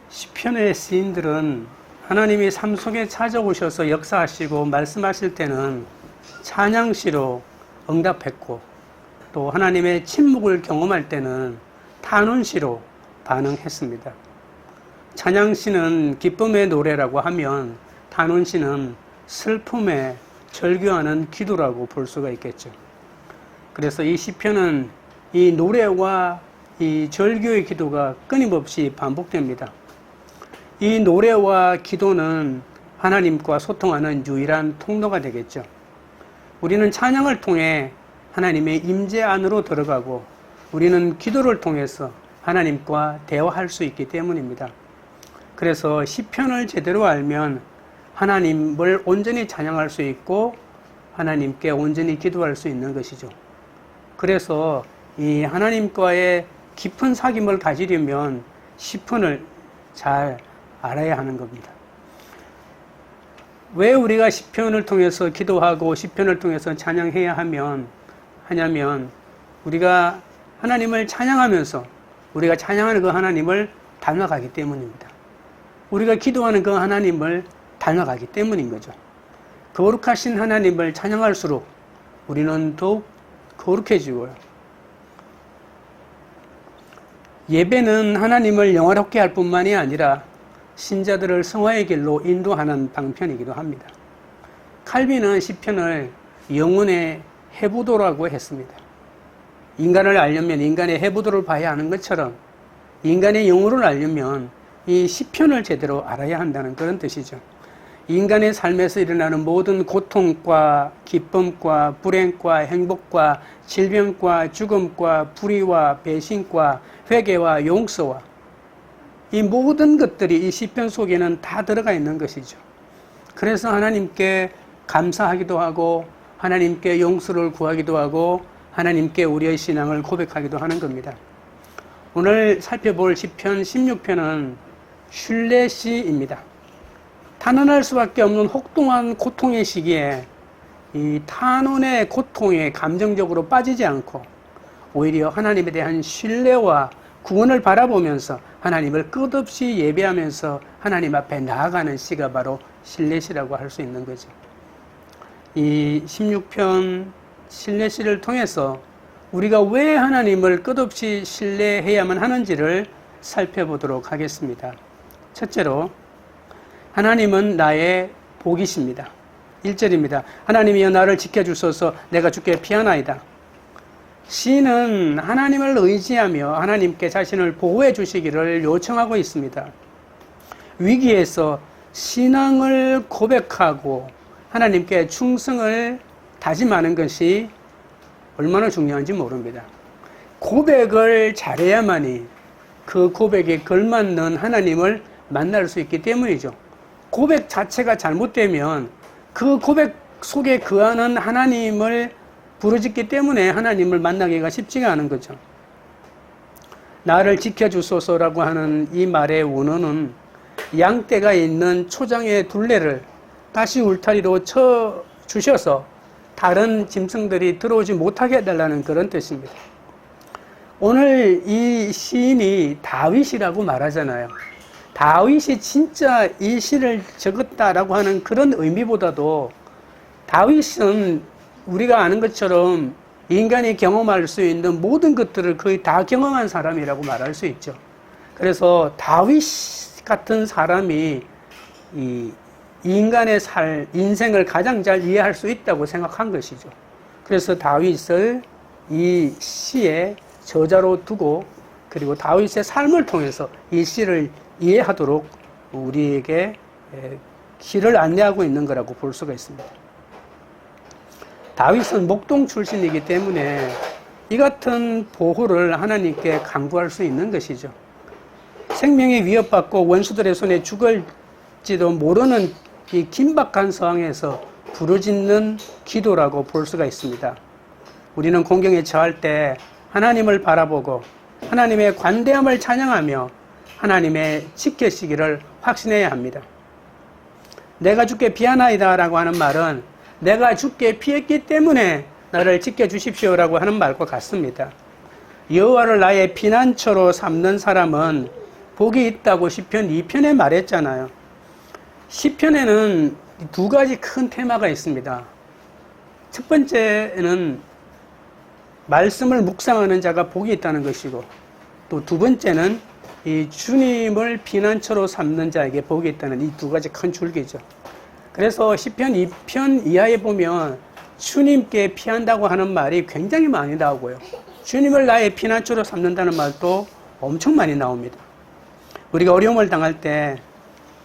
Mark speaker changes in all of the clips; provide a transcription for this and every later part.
Speaker 1: 시편의 시인들은 하나님이 삶 속에 찾아오셔서 역사하시고 말씀하실 때는 찬양시로 응답했고, 또 하나님의 침묵을 경험할 때는 탄원시로 반응했습니다. 찬양시는 기쁨의 노래라고 하면 탄원시는 슬픔에 절규하는 기도라고 볼 수가 있겠죠. 그래서 이 시편은 이 노래와 이 절규의 기도가 끊임없이 반복됩니다. 이 노래와 기도는 하나님과 소통하는 유일한 통로가 되겠죠. 우리는 찬양을 통해 하나님의 임재 안으로 들어가고, 우리는 기도를 통해서 하나님과 대화할 수 있기 때문입니다. 그래서 시편을 제대로 알면 하나님을 온전히 찬양할 수 있고 하나님께 온전히 기도할 수 있는 것이죠. 그래서 이 하나님과의 깊은 사귐을 가지려면 시편을 잘 알아야 하는 겁니다. 왜 우리가 시편을 통해서 기도하고 시편을 통해서 찬양해야 하냐면 우리가 하나님을 찬양하면서 우리가 찬양하는 그 하나님을 닮아가기 때문입니다. 우리가 기도하는 그 하나님을 닮아가기 때문인 거죠. 거룩하신 하나님을 찬양할수록 우리는 더욱 거룩해지고요. 예배는 하나님을 영화롭게 할 뿐만이 아니라 신자들을 성화의 길로 인도하는 방편이기도 합니다. 칼빈은 시편을 영혼의 해부도라고 했습니다. 인간을 알려면 인간의 해부도를 봐야 하는 것처럼 인간의 영혼을 알려면 이 시편을 제대로 알아야 한다는 그런 뜻이죠. 인간의 삶에서 일어나는 모든 고통과 기쁨과 불행과 행복과 질병과 죽음과 불의와 배신과 회개와 용서와 이 모든 것들이 이 시편 속에는 다 들어가 있는 것이죠. 그래서 하나님께 감사하기도 하고 하나님께 용서를 구하기도 하고 하나님께 우리의 신앙을 고백하기도 하는 겁니다. 오늘 살펴볼 시편 16편은 슐레시입니다. 탄원할 수밖에 없는 혹독한 고통의 시기에 이 탄원의 고통에 감정적으로 빠지지 않고 오히려 하나님에 대한 신뢰와 구원을 바라보면서 하나님을 끝없이 예배하면서 하나님 앞에 나아가는 시가 바로 슐레시라고 할 수 있는 거죠. 이 16편 슐레시를 통해서 우리가 왜 하나님을 끝없이 신뢰해야만 하는지를 살펴보도록 하겠습니다. 첫째로 하나님은 나의 복이십니다. 1절입니다. 하나님이여 나를 지켜주소서 내가 주께 피하나이다. 시인은 하나님을 의지하며 하나님께 자신을 보호해 주시기를 요청하고 있습니다. 위기에서 신앙을 고백하고 하나님께 충성을 다짐하는 것이 얼마나 중요한지 모릅니다. 고백을 잘해야만이 그 고백에 걸맞는 하나님을 만날 수 있기 때문이죠. 고백 자체가 잘못되면 그 고백 속에 거하는 하나님을 부르짖기 때문에 하나님을 만나기가 쉽지가 않은 거죠. 나를 지켜주소서라고 하는 이 말의 원어는 양떼가 있는 초장의 둘레를 다시 울타리로 쳐 주셔서 다른 짐승들이 들어오지 못하게 해달라는 그런 뜻입니다. 오늘 이 시인이 다윗이라고 말하잖아요. 다윗이 진짜 이 시를 적었다라고 하는 그런 의미보다도 다윗은 우리가 아는 것처럼 인간이 경험할 수 있는 모든 것들을 거의 다 경험한 사람이라고 말할 수 있죠. 그래서 다윗 같은 사람이 이 인간의 인생을 가장 잘 이해할 수 있다고 생각한 것이죠. 그래서 다윗을 이 시의 저자로 두고 그리고 다윗의 삶을 통해서 이 시를 이해하도록 우리에게 길을 안내하고 있는 거라고 볼 수가 있습니다. 다윗은 목동 출신이기 때문에 이 같은 보호를 하나님께 간구할 수 있는 것이죠. 생명이 위협받고 원수들의 손에 죽을지도 모르는 이 긴박한 상황에서 부르짖는 기도라고 볼 수가 있습니다. 우리는 공경에 처할 때 하나님을 바라보고 하나님의 관대함을 찬양하며 하나님의 지켜시기를 확신해야 합니다. 내가 주께 피하나이다 라고 하는 말은 내가 주께 피했기 때문에 나를 지켜주십시오 라고 하는 말과 같습니다. 여호와를 나의 피난처로 삼는 사람은 복이 있다고 시편 2편에 말했잖아요. 시편에는 두 가지 큰 테마가 있습니다. 첫 번째는 말씀을 묵상하는 자가 복이 있다는 것이고, 또 두 번째는 이 주님을 피난처로 삼는 자에게 복이 있다는 이 두 가지 큰 줄기죠. 그래서 시편 2편 이하에 보면 주님께 피한다고 하는 말이 굉장히 많이 나오고요. 주님을 나의 피난처로 삼는다는 말도 엄청 많이 나옵니다. 우리가 어려움을 당할 때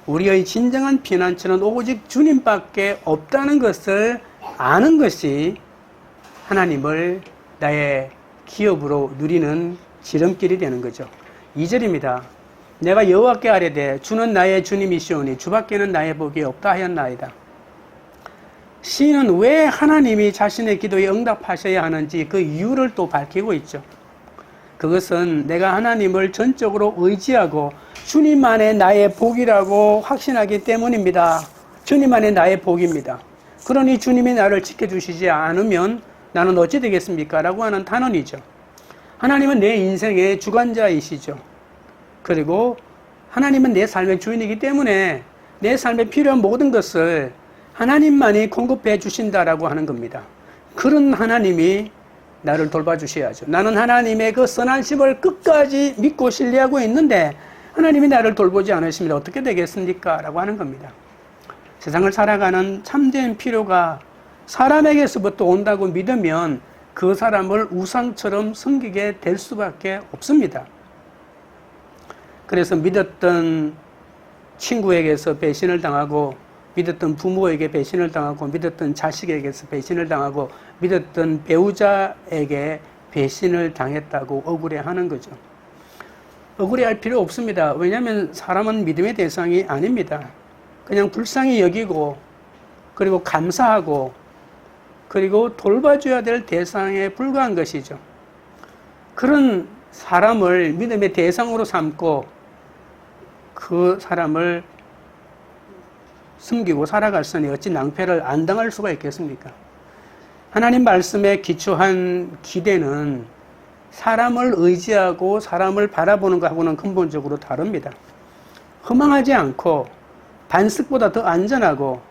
Speaker 1: 우리의 진정한 피난처는 오직 주님밖에 없다는 것을 아는 것이 하나님을 나의 기업으로 누리는 지름길이 되는 거죠. 2절입니다. 내가 여호와께 아뢰되 주는 나의 주님이시오니 주밖에는 나의 복이 없다 하였나이다. 시인은 왜 하나님이 자신의 기도에 응답하셔야 하는지 그 이유를 또 밝히고 있죠. 그것은 내가 하나님을 전적으로 의지하고 주님 안에 나의 복이라고 확신하기 때문입니다. 주님 안에 나의 복입니다. 그러니 주님이 나를 지켜주시지 않으면 나는 어찌 되겠습니까? 라고 하는 단언이죠. 하나님은 내 인생의 주관자이시죠. 그리고 하나님은 내 삶의 주인이기 때문에 내 삶에 필요한 모든 것을 하나님만이 공급해 주신다라고 하는 겁니다. 그런 하나님이 나를 돌봐주셔야죠. 나는 하나님의 그 선하심을 끝까지 믿고 신뢰하고 있는데 하나님이 나를 돌보지 않으시면 어떻게 되겠습니까? 라고 하는 겁니다. 세상을 살아가는 참된 필요가 사람에게서부터 온다고 믿으면 그 사람을 우상처럼 섬기게 될 수밖에 없습니다. 그래서 믿었던 친구에게서 배신을 당하고, 믿었던 부모에게 배신을 당하고, 믿었던 자식에게서 배신을 당하고, 믿었던 배우자에게 배신을 당했다고 억울해하는 거죠. 억울해할 필요 없습니다. 왜냐하면 사람은 믿음의 대상이 아닙니다. 그냥 불쌍히 여기고, 그리고 감사하고, 그리고 돌봐줘야 될 대상에 불과한 것이죠. 그런 사람을 믿음의 대상으로 삼고 그 사람을 숨기고 살아갔으니 어찌 낭패를 안 당할 수가 있겠습니까? 하나님 말씀에 기초한 기대는 사람을 의지하고 사람을 바라보는 것하고는 근본적으로 다릅니다. 허망하지 않고 반석보다 더 안전하고,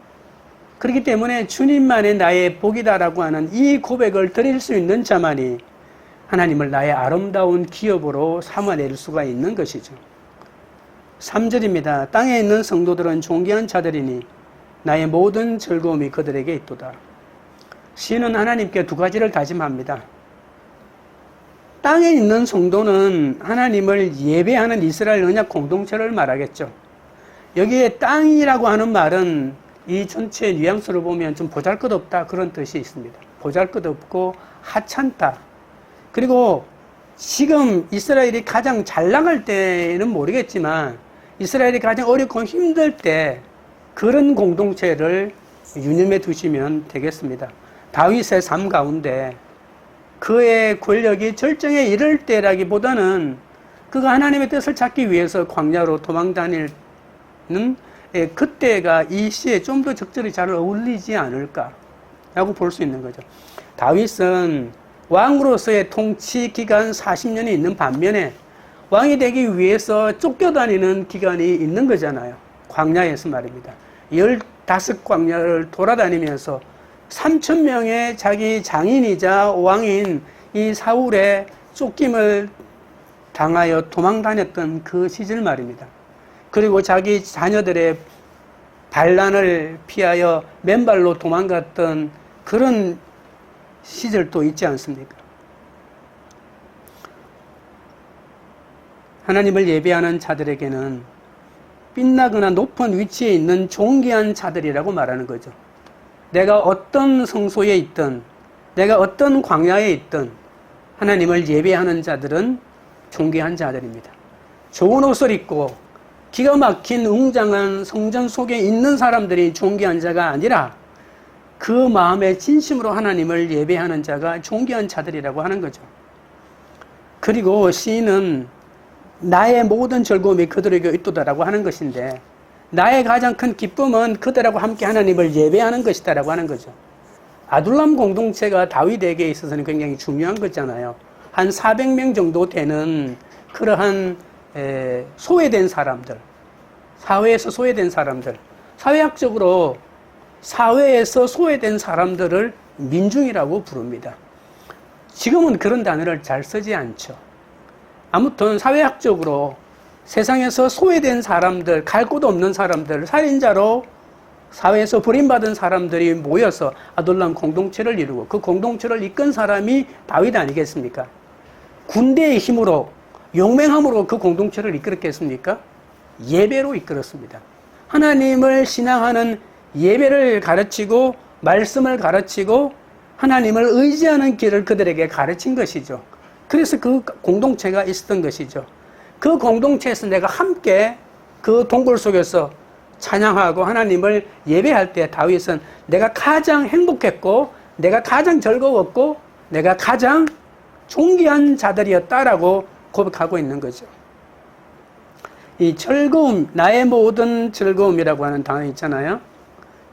Speaker 1: 그렇기 때문에 주님만의 나의 복이다라고 하는 이 고백을 드릴 수 있는 자만이 하나님을 나의 아름다운 기업으로 삼아낼 수가 있는 것이죠. 3절입니다. 땅에 있는 성도들은 존귀한 자들이니 나의 모든 즐거움이 그들에게 있도다. 시인은 하나님께 두 가지를 다짐합니다. 땅에 있는 성도는 하나님을 예배하는 이스라엘 언약 공동체를 말하겠죠. 여기에 땅이라고 하는 말은 이 전체 뉘앙스를 보면 좀 보잘것없다 그런 뜻이 있습니다. 보잘것없고 하찮다. 그리고 지금 이스라엘이 가장 잘 나갈 때는 모르겠지만 이스라엘이 가장 어렵고 힘들 때 그런 공동체를 유념해 두시면 되겠습니다. 다윗의 삶 가운데 그의 권력이 절정에 이를 때라기보다는 그가 하나님의 뜻을 찾기 위해서 광야로 도망 다니는 그때가 이 시에 좀 더 적절히 잘 어울리지 않을까라고 볼 수 있는 거죠. 다윗은 왕으로서의 통치 기간 40년이 있는 반면에 왕이 되기 위해서 쫓겨다니는 기간이 있는 거잖아요. 광야에서 말입니다. 15광야를 돌아다니면서 3,000명의 자기 장인이자 왕인 이 사울의 쫓김을 당하여 도망 다녔던 그 시절 말입니다. 그리고 자기 자녀들의 반란을 피하여 맨발로 도망갔던 그런 시절도 있지 않습니까? 하나님을 예배하는 자들에게는 빛나거나 높은 위치에 있는 존귀한 자들이라고 말하는 거죠. 내가 어떤 성소에 있든, 내가 어떤 광야에 있든 하나님을 예배하는 자들은 존귀한 자들입니다. 좋은 옷을 입고 기가 막힌 웅장한 성전 속에 있는 사람들이 존귀한 자가 아니라 그 마음에 진심으로 하나님을 예배하는 자가 존귀한 자들이라고 하는 거죠. 그리고 시인은 나의 모든 즐거움이 그들에게 있도다라고 하는 것인데, 나의 가장 큰 기쁨은 그들하고 함께 하나님을 예배하는 것이다라고 하는 거죠. 아둘람 공동체가 다윗에게 있어서는 굉장히 중요한 거잖아요. 한 400명 정도 되는 그러한 소외된 사람들, 사회에서 소외된 사람들, 사회학적으로 사회에서 소외된 사람들을 민중이라고 부릅니다. 지금은 그런 단어를 잘 쓰지 않죠. 아무튼 사회학적으로 세상에서 소외된 사람들, 갈 곳 없는 사람들, 살인자로 사회에서 버림받은 사람들이 모여서 아둘람 공동체를 이루고 그 공동체를 이끈 사람이 다윗 아니겠습니까? 군대의 힘으로, 용맹함으로 그 공동체를 이끌었겠습니까? 예배로 이끌었습니다. 하나님을 신앙하는 예배를 가르치고 말씀을 가르치고 하나님을 의지하는 길을 그들에게 가르친 것이죠. 그래서 그 공동체가 있었던 것이죠. 그 공동체에서 내가 함께 그 동굴 속에서 찬양하고 하나님을 예배할 때 다윗은 내가 가장 행복했고 내가 가장 즐거웠고 내가 가장 존귀한 자들이었다라고 고백하고 있는 거죠. 이 즐거움, 나의 모든 즐거움이라고 하는 단어 있잖아요.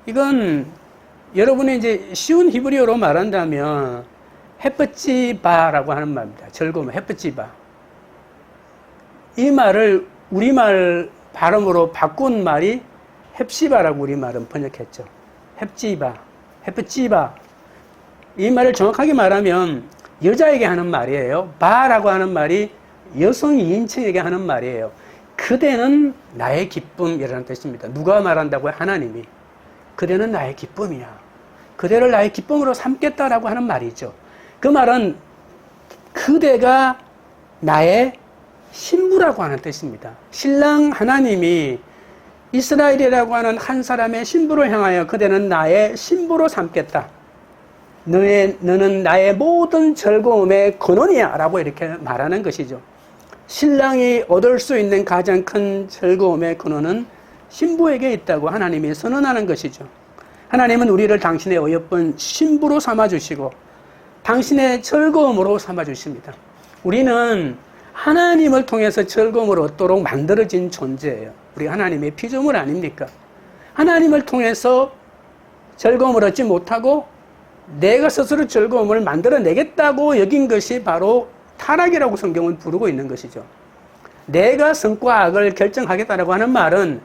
Speaker 1: 이건 여러분이 이제 쉬운 히브리어로 말한다면 헤프치바라고 하는 말입니다. 즐거움, 헤프치바. 이 말을 우리말 발음으로 바꾼 말이 헵시바라고 우리말은 번역했죠. 헵지바, 헤프치바. 이 말을 정확하게 말하면 여자에게 하는 말이에요. 바라고 하는 말이 여성 2인칭에게 하는 말이에요. 그대는 나의 기쁨이라는 뜻입니다. 누가 말한다고요? 하나님이. 그대는 나의 기쁨이야. 그대를 나의 기쁨으로 삼겠다라고 하는 말이죠. 그 말은 그대가 나의 신부라고 하는 뜻입니다. 신랑 하나님이 이스라엘이라고 하는 한 사람의 신부를 향하여 그대는 나의 신부로 삼겠다. 너는 나의 모든 즐거움의 근원이야 라고 이렇게 말하는 것이죠. 신랑이 얻을 수 있는 가장 큰 즐거움의 근원은 신부에게 있다고 하나님이 선언하는 것이죠. 하나님은 우리를 당신의 어여쁜 신부로 삼아주시고 당신의 즐거움으로 삼아주십니다. 우리는 하나님을 통해서 즐거움을 얻도록 만들어진 존재예요. 우리 하나님의 피조물 아닙니까? 하나님을 통해서 즐거움을 얻지 못하고 내가 스스로 즐거움을 만들어내겠다고 여긴 것이 바로 타락이라고 성경은 부르고 있는 것이죠. 내가 선과 악을 결정하겠다라고 하는 말은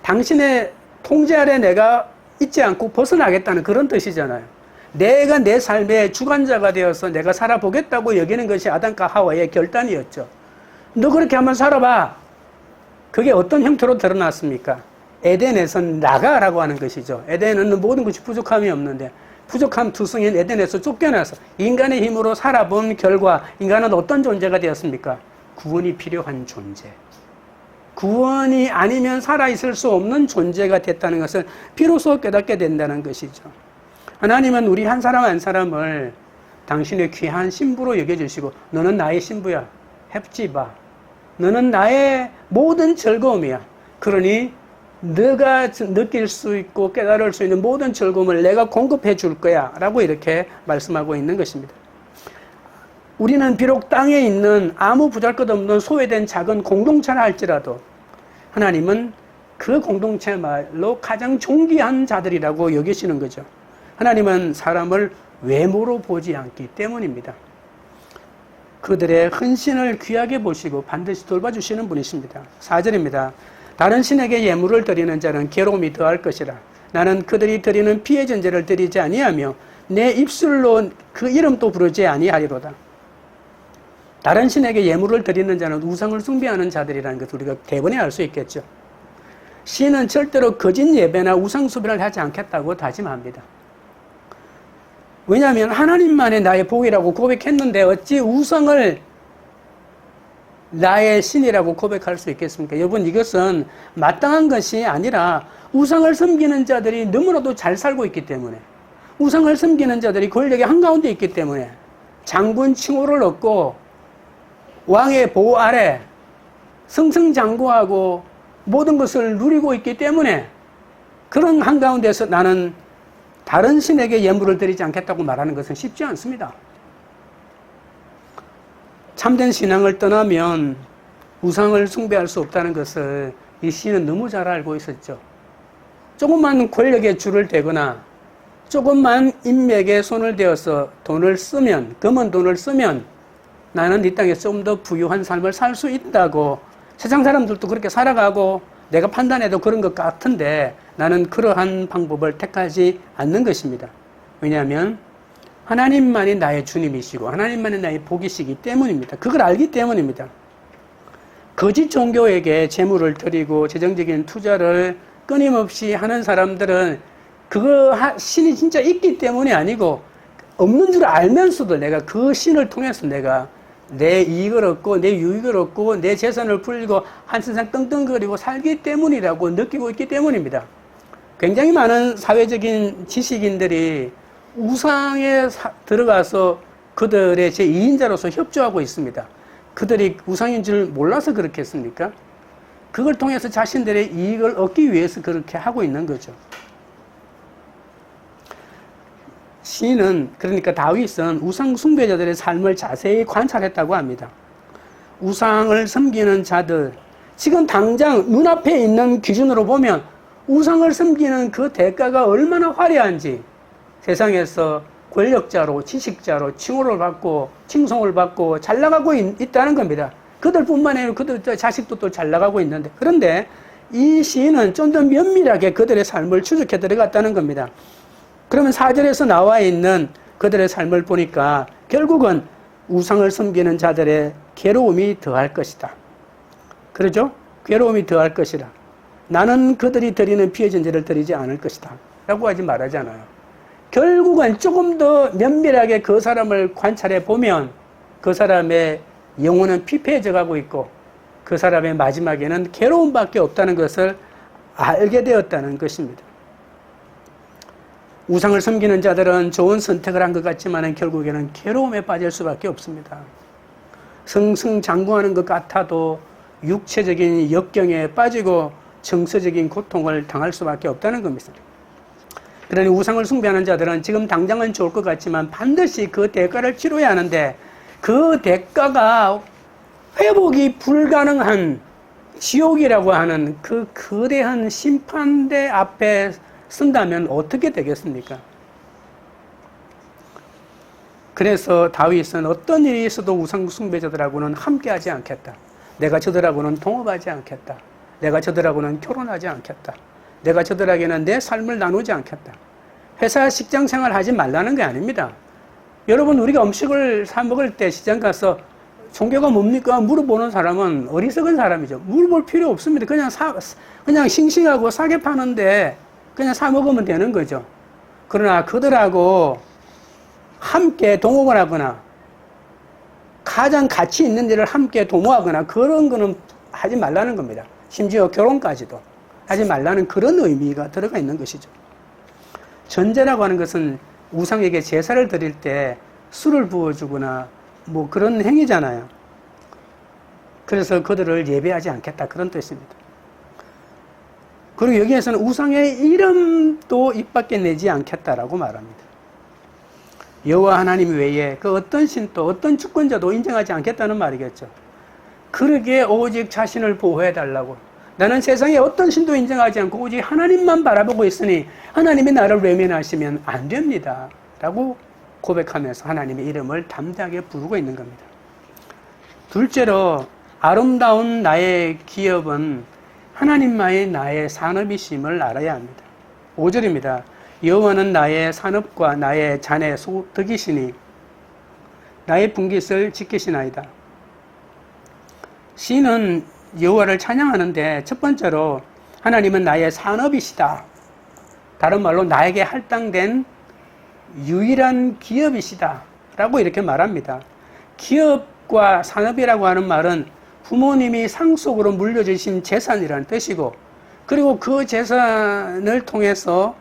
Speaker 1: 당신의 통제 아래 내가 있지 않고 벗어나겠다는 그런 뜻이잖아요. 내가 내 삶의 주관자가 되어서 내가 살아보겠다고 여기는 것이 아담과 하와의 결단이었죠. 너 그렇게 한번 살아봐. 그게 어떤 형태로 드러났습니까? 에덴에서 나가라고 하는 것이죠. 에덴은 모든 것이 부족함이 없는데 부족함 투성인 에덴에서 쫓겨나서 인간의 힘으로 살아본 결과 인간은 어떤 존재가 되었습니까? 구원이 필요한 존재. 구원이 아니면 살아있을 수 없는 존재가 됐다는 것을 비로소 깨닫게 된다는 것이죠. 하나님은 우리 한 사람 한 사람을 당신의 귀한 신부로 여겨주시고 너는 나의 신부야. 헵지바. 너는 나의 모든 즐거움이야. 그러니 너가 느낄 수 있고 깨달을 수 있는 모든 즐거움을 내가 공급해 줄 거야 라고 이렇게 말씀하고 있는 것입니다. 우리는 비록 땅에 있는 아무 보잘것없는 소외된 작은 공동체라 할지라도 하나님은 그 공동체말로 가장 존귀한 자들이라고 여기시는 거죠. 하나님은 사람을 외모로 보지 않기 때문입니다. 그들의 헌신을 귀하게 보시고 반드시 돌봐주시는 분이십니다. 4절입니다. 다른 신에게 예물을 드리는 자는 괴로움이 더할 것이라. 나는 그들이 드리는 피의 전제를 드리지 아니하며 내 입술로 그 이름도 부르지 아니하리로다. 다른 신에게 예물을 드리는 자는 우상을 숭배하는 자들이라는 것을 우리가 대번에 알 수 있겠죠. 신은 절대로 거짓 예배나 우상 숭배를 하지 않겠다고 다짐합니다. 왜냐하면 하나님만의 나의 복이라고 고백했는데 어찌 우상을 나의 신이라고 고백할 수 있겠습니까? 여러분, 이것은 마땅한 것이 아니라 우상을 섬기는 자들이 너무나도 잘 살고 있기 때문에, 우상을 섬기는 자들이 권력의 한가운데 있기 때문에, 장군 칭호를 얻고 왕의 보호 아래 승승장구하고 모든 것을 누리고 있기 때문에 그런 한가운데서 나는 다른 신에게 예물을 드리지 않겠다고 말하는 것은 쉽지 않습니다. 참된 신앙을 떠나면 우상을 숭배할 수 없다는 것을 이 시인은 너무 잘 알고 있었죠. 조금만 권력에 줄을 대거나 조금만 인맥에 손을 대어서 돈을 쓰면, 검은 돈을 쓰면 나는 이 땅에 좀 더 부유한 삶을 살 수 있다고 세상 사람들도 그렇게 살아가고 내가 판단해도 그런 것 같은데 나는 그러한 방법을 택하지 않는 것입니다. 왜냐하면 하나님만이 나의 주님이시고 하나님만이 나의 복이시기 때문입니다. 그걸 알기 때문입니다. 거짓 종교에게 재물을 드리고 재정적인 투자를 끊임없이 하는 사람들은 그거 신이 진짜 있기 때문이 아니고 없는 줄 알면서도 내가 그 신을 통해서 내가 내 이익을 얻고 내 유익을 얻고 내 재산을 불리고 한 세상 떵떵거리고 살기 때문이라고 느끼고 있기 때문입니다. 굉장히 많은 사회적인 지식인들이 우상에 들어가서 그들의 제2인자로서 협조하고 있습니다. 그들이 우상인 줄 몰라서 그렇겠습니까? 그걸 통해서 자신들의 이익을 얻기 위해서 그렇게 하고 있는 거죠. 시인은 그러니까 다윗은 우상 숭배자들의 삶을 자세히 관찰했다고 합니다. 우상을 섬기는 자들, 지금 당장 눈앞에 있는 기준으로 보면 우상을 섬기는 그 대가가 얼마나 화려한지 세상에서 권력자로 지식자로 칭호를 받고 칭송을 받고 잘 나가고 있다는 겁니다. 그들뿐만 아니라 그들 자식도 또 잘 나가고 있는데 그런데 이 시인은 좀 더 면밀하게 그들의 삶을 추적해 들어갔다는 겁니다. 그러면 4절에서 나와 있는 그들의 삶을 보니까 결국은 우상을 섬기는 자들의 괴로움이 더할 것이다. 그러죠? 괴로움이 더할 것이라. 나는 그들이 드리는 피의 전제를 드리지 않을 것이다. 라고 하지 말하잖아요. 결국은 조금 더 면밀하게 그 사람을 관찰해 보면 그 사람의 영혼은 피폐해져 가고 있고 그 사람의 마지막에는 괴로움밖에 없다는 것을 알게 되었다는 것입니다. 우상을 섬기는 자들은 좋은 선택을 한 것 같지만 결국에는 괴로움에 빠질 수밖에 없습니다. 승승장구하는 것 같아도 육체적인 역경에 빠지고 정서적인 고통을 당할 수밖에 없다는 겁니다. 그러니 우상을 숭배하는 자들은 지금 당장은 좋을 것 같지만 반드시 그 대가를 치러야 하는데 그 대가가 회복이 불가능한 지옥이라고 하는 그 거대한 심판대 앞에 쓴다면 어떻게 되겠습니까? 그래서 다윗은 어떤 일이 있어도 우상 숭배자들하고는 함께하지 않겠다. 내가 저들하고는 동업하지 않겠다. 내가 저들하고는 결혼하지 않겠다. 내가 저들에게는 내 삶을 나누지 않겠다. 회사 직장 생활 하지 말라는 게 아닙니다. 여러분 우리가 음식을 사 먹을 때 시장 가서 종교가 뭡니까? 물어보는 사람은 어리석은 사람이죠. 물어볼 필요 없습니다. 그냥 싱싱하고 싸게 파는데 그냥 사 먹으면 되는 거죠. 그러나 그들하고 함께 동업을 하거나 가장 가치 있는 일을 함께 도모하거나 그런 거는 하지 말라는 겁니다. 심지어 결혼까지도 하지 말라는 그런 의미가 들어가 있는 것이죠. 전제라고 하는 것은 우상에게 제사를 드릴 때 술을 부어주거나 뭐 그런 행위잖아요. 그래서 그들을 예배하지 않겠다 그런 뜻입니다. 그리고 여기에서는 우상의 이름도 입 밖에 내지 않겠다라고 말합니다. 여호와 하나님 외에 그 어떤 신도 어떤 주권자도 인정하지 않겠다는 말이겠죠. 그러기에 오직 자신을 보호해달라고. 나는 세상에 어떤 신도 인정하지 않고 오직 하나님만 바라보고 있으니 하나님이 나를 외면하시면 안 됩니다. 라고 고백하면서 하나님의 이름을 담대하게 부르고 있는 겁니다. 둘째로 아름다운 나의 기업은 하나님만이 나의 산업이심을 알아야 합니다. 5절입니다. 여호와는 나의 산업과 나의 잔의 소득이시니 나의 분깃을 지키시나이다. 시인은 여호와를 찬양하는데 첫 번째로 하나님은 나의 산업이시다. 다른 말로 나에게 할당된 유일한 기업이시다. 라고 이렇게 말합니다. 기업과 산업이라고 하는 말은 부모님이 상속으로 물려주신 재산이라는 뜻이고 그리고 그 재산을 통해서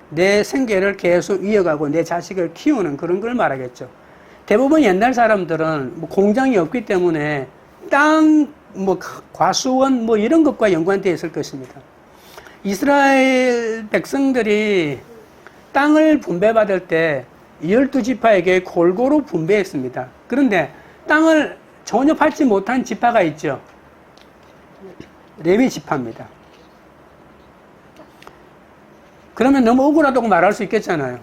Speaker 1: 내 생계를 계속 이어가고 내 자식을 키우는 그런 걸 말하겠죠. 대부분 옛날 사람들은 뭐 공장이 없기 때문에 땅, 뭐 과수원 뭐 이런 것과 연관되어 있을 것입니다. 이스라엘 백성들이 땅을 분배받을 때 12지파에게 골고루 분배했습니다. 그런데 땅을 전혀 받지 못한 지파가 있죠. 레위 지파입니다. 그러면 너무 억울하다고 말할 수 있겠잖아요.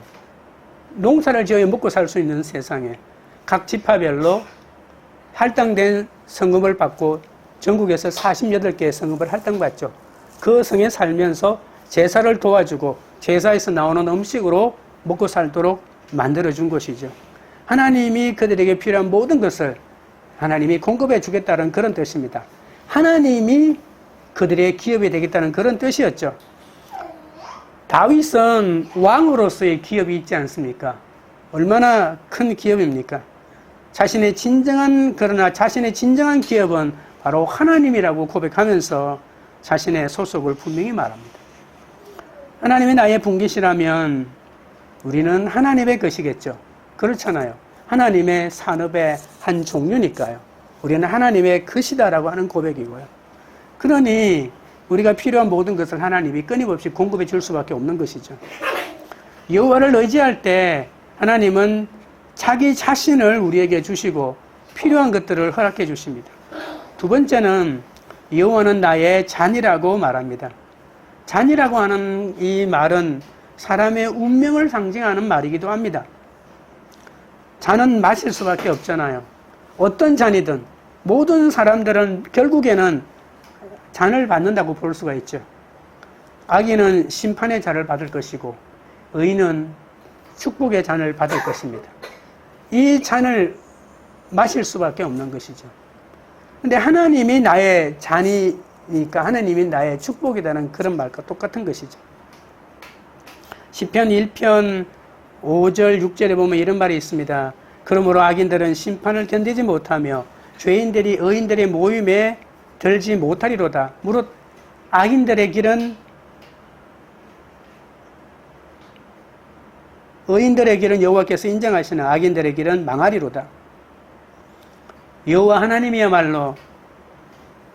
Speaker 1: 농사를 지어야 먹고 살 수 있는 세상에 각 지파별로 할당된 성금을 받고 전국에서 48개의 성읍을 할당받죠. 그 성에 살면서 제사를 도와주고 제사에서 나오는 음식으로 먹고 살도록 만들어준 것이죠. 하나님이 그들에게 필요한 모든 것을 하나님이 공급해 주겠다는 그런 뜻입니다. 하나님이 그들의 기업이 되겠다는 그런 뜻이었죠. 다윗은 왕으로서의 기업이 있지 않습니까? 얼마나 큰 기업입니까? 자신의 진정한 기업은 바로 하나님이라고 고백하면서 자신의 소속을 분명히 말합니다. 하나님이 나의 분깃이라면 우리는 하나님의 것이겠죠. 그렇잖아요. 하나님의 산업의 한 종류니까요. 우리는 하나님의 것이다라고 하는 고백이고요. 그러니 우리가 필요한 모든 것을 하나님이 끊임없이 공급해 줄 수밖에 없는 것이죠. 여호와를 의지할 때 하나님은 자기 자신을 우리에게 주시고 필요한 것들을 허락해 주십니다. 두 번째는 여호와는 나의 잔이라고 말합니다. 잔이라고 하는 이 말은 사람의 운명을 상징하는 말이기도 합니다. 잔은 마실 수밖에 없잖아요. 어떤 잔이든 모든 사람들은 결국에는 잔을 받는다고 볼 수가 있죠. 악인은 심판의 잔을 받을 것이고 의인은 축복의 잔을 받을 것입니다. 이 잔을 마실 수밖에 없는 것이죠. 근데 하나님이 나의 잔이니까 하나님이 나의 축복이라는 그런 말과 똑같은 것이죠. 시편 1편 5절 6절에 보면 이런 말이 있습니다. 그러므로 악인들은 심판을 견디지 못하며 죄인들이 의인들의 모임에 들지 못하리로다. 무릇 악인들의 길은 의인들의 길은 여호와께서 인정하시나 악인들의 길은 망하리로다. 여호와 하나님이야말로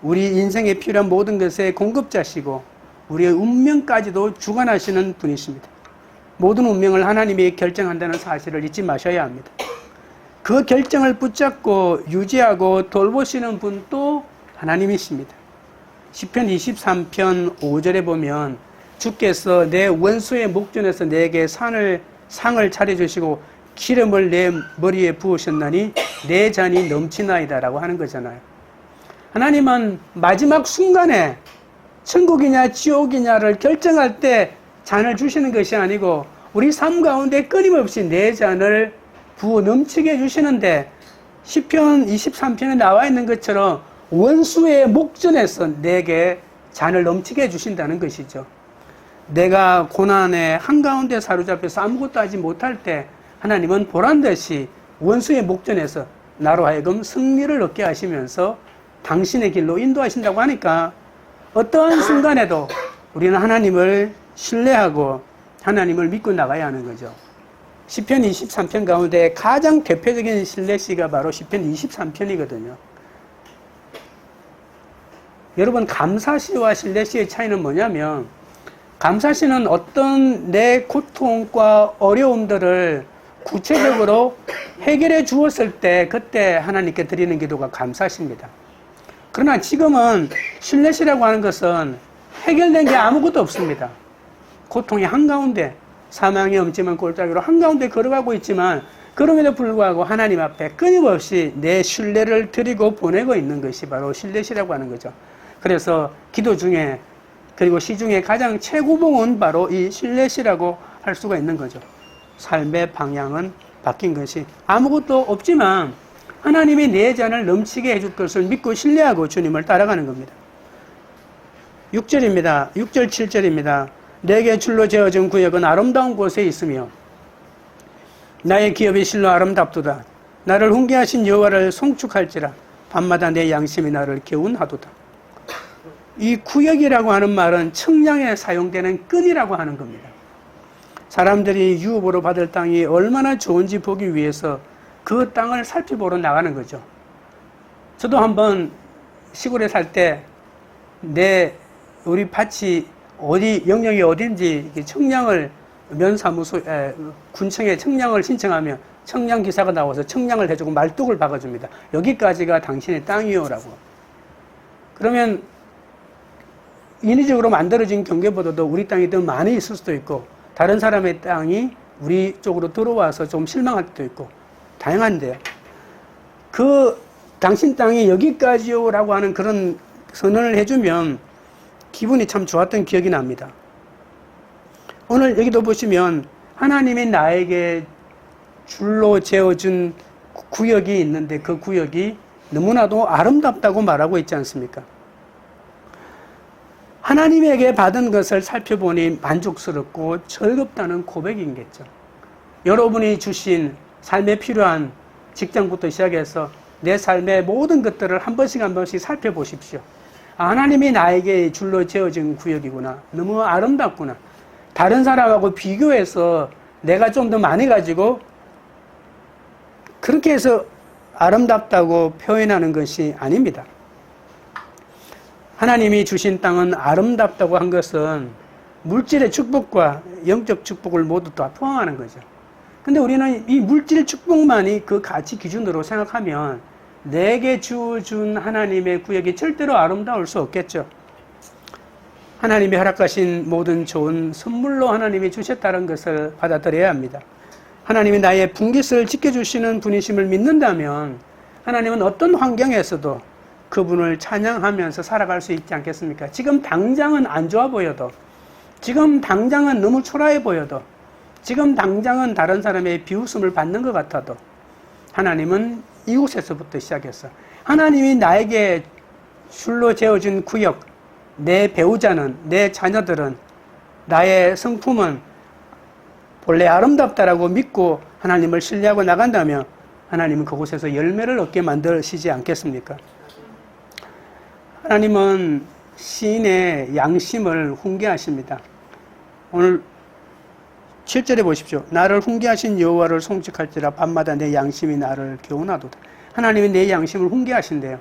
Speaker 1: 우리 인생에 필요한 모든 것의 공급자시고 우리의 운명까지도 주관하시는 분이십니다. 모든 운명을 하나님이 결정한다는 사실을 잊지 마셔야 합니다. 그 결정을 붙잡고 유지하고 돌보시는 분도 하나님이십니다. 시편 23편 5절에 보면 주께서 내 원수의 목전에서 내게 상을 차려주시고 기름을 내 머리에 부으셨나니 내 잔이 넘치나이다 라고 하는 거잖아요. 하나님은 마지막 순간에 천국이냐 지옥이냐를 결정할 때 잔을 주시는 것이 아니고 우리 삶 가운데 끊임없이 내 잔을 부어 넘치게 해주시는데 시편 23편에 나와 있는 것처럼 원수의 목전에서 내게 잔을 넘치게 해주신다는 것이죠. 내가 고난의 한가운데 사로잡혀서 아무것도 하지 못할 때 하나님은 보란듯이 원수의 목전에서 나로 하여금 승리를 얻게 하시면서 당신의 길로 인도하신다고 하니까 어떠한 순간에도 우리는 하나님을 신뢰하고 하나님을 믿고 나가야 하는 거죠. 시편 23편 가운데 가장 대표적인 신뢰시가 바로 시편 23편이거든요. 여러분, 감사시와 신뢰시의 차이는 뭐냐면 감사시는 어떤 내 고통과 어려움들을 구체적으로 해결해 주었을 때 그때 하나님께 드리는 기도가 감사시입니다. 그러나 지금은 신뢰시라고 하는 것은 해결된 게 아무것도 없습니다. 고통의 한가운데 사망의 엄침한 골짜기로 한가운데 걸어가고 있지만 그럼에도 불구하고 하나님 앞에 끊임없이 내 신뢰를 드리고 보내고 있는 것이 바로 신뢰시라고 하는 거죠. 그래서 기도 중에 그리고 시 중에 가장 최고봉은 바로 이 신뢰시라고 할 수가 있는 거죠. 삶의 방향은 바뀐 것이 아무것도 없지만 하나님이 내 잔을 넘치게 해줄 것을 믿고 신뢰하고 주님을 따라가는 겁니다. 6절입니다. 6절 7절입니다. 내게 줄로 재어진 구역은 아름다운 곳에 있으며 나의 기업이 실로 아름답도다. 나를 훈계하신 여호와를 송축할지라 밤마다 내 양심이 나를 개운하도다. 이 구역이라고 하는 말은 청량에 사용되는 끈이라고 하는 겁니다. 사람들이 유업으로 받을 땅이 얼마나 좋은지 보기 위해서 그 땅을 살펴보러 나가는 거죠. 저도 한번 시골에 살 때 우리 밭이 영역이 어딘지 청량을 군청에 청량을 신청하면 청량 기사가 나와서 청량을 해주고 말뚝을 박아줍니다. 여기까지가 당신의 땅이요라고. 그러면 인위적으로 만들어진 경계보다도 우리 땅이 더 많이 있을 수도 있고 다른 사람의 땅이 우리 쪽으로 들어와서 좀 실망할 수도 있고 다양한데요. 그 당신 땅이 여기까지요 라고 하는 그런 선언을 해주면 기분이 참 좋았던 기억이 납니다. 오늘 여기도 보시면 하나님이 나에게 줄로 재어준 구역이 있는데 그 구역이 너무나도 아름답다고 말하고 있지 않습니까? 하나님에게 받은 것을 살펴보니 만족스럽고 즐겁다는 고백이겠죠. 여러분이 주신 삶에 필요한 직장부터 시작해서 내 삶의 모든 것들을 한 번씩 살펴보십시오. 하나님이 나에게 줄로 재어진 구역이구나. 너무 아름답구나. 다른 사람하고 비교해서 내가 좀 더 많이 가지고 그렇게 해서 아름답다고 표현하는 것이 아닙니다. 하나님이 주신 땅은 아름답다고 한 것은 물질의 축복과 영적 축복을 모두 다 포함하는 거죠. 근데 우리는 이 물질 축복만이 그 가치 기준으로 생각하면 내게 주어준 하나님의 구역이 절대로 아름다울 수 없겠죠. 하나님이 허락하신 모든 좋은 선물로 하나님이 주셨다는 것을 받아들여야 합니다. 하나님이 나의 분깃을 지켜주시는 분이심을 믿는다면 하나님은 어떤 환경에서도 그분을 찬양하면서 살아갈 수 있지 않겠습니까? 지금 당장은 안 좋아 보여도, 지금 당장은 너무 초라해 보여도, 지금 당장은 다른 사람의 비웃음을 받는 것 같아도 하나님은 이곳에서부터 시작해서 하나님이 나에게 줄로 재어진 구역, 내 배우자는, 내 자녀들은, 나의 성품은 본래 아름답다라고 믿고 하나님을 신뢰하고 나간다면 하나님은 그곳에서 열매를 얻게 만드시지 않겠습니까? 하나님은 시인의 양심을 훈계하십니다. 오늘 7절에 보십시오. 나를 훈계하신 여호와를 송축할지라 밤마다 내 양심이 나를 교훈하도다. 하나님이 내 양심을 훈계하신대요.